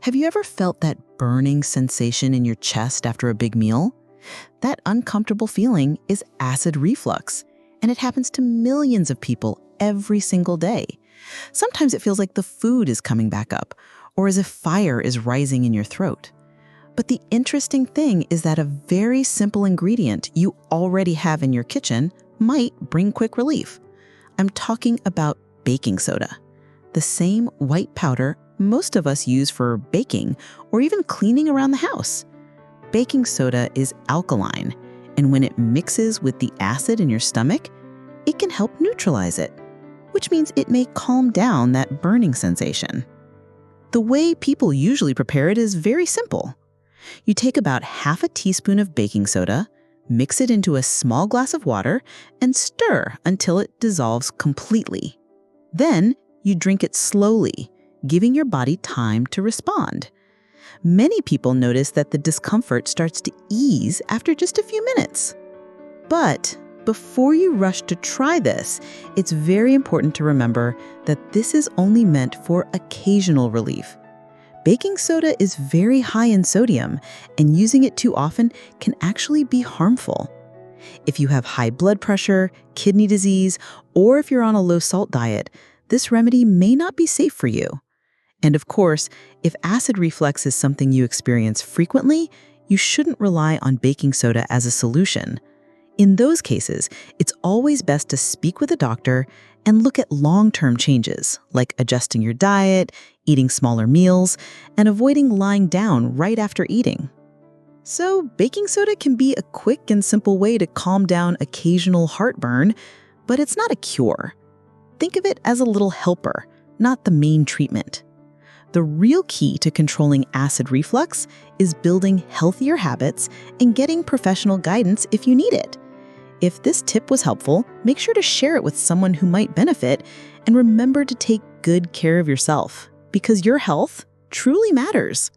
Have you ever felt that burning sensation in your chest after a big meal? That uncomfortable feeling is acid reflux, and it happens to millions of people every single day. Sometimes it feels like the food is coming back up, or as if fire is rising in your throat. But the interesting thing is that a very simple ingredient you already have in your kitchen might bring quick relief. I'm talking about baking soda, the same white powder most of us use for baking or even cleaning around the house. Baking soda is alkaline, and when it mixes with the acid in your stomach, it can help neutralize it, which means it may calm down that burning sensation. The way people usually prepare it is very simple. You take about half a teaspoon of baking soda, mix it into a small glass of water, and stir until it dissolves completely. Then you drink it slowly, giving your body time to respond. Many people notice that the discomfort starts to ease after just a few minutes. But before you rush to try this, it's very important to remember that this is only meant for occasional relief. Baking soda is very high in sodium, and using it too often can actually be harmful. If you have high blood pressure, kidney disease, or if you're on a low-salt diet, this remedy may not be safe for you. And of course, if acid reflux is something you experience frequently, you shouldn't rely on baking soda as a solution. In those cases, it's always best to speak with a doctor and look at long-term changes, like adjusting your diet, eating smaller meals, and avoiding lying down right after eating. So, baking soda can be a quick and simple way to calm down occasional heartburn, but it's not a cure. Think of it as a little helper, not the main treatment. The real key to controlling acid reflux is building healthier habits and getting professional guidance if you need it. If this tip was helpful, make sure to share it with someone who might benefit, and remember to take good care of yourself, because your health truly matters.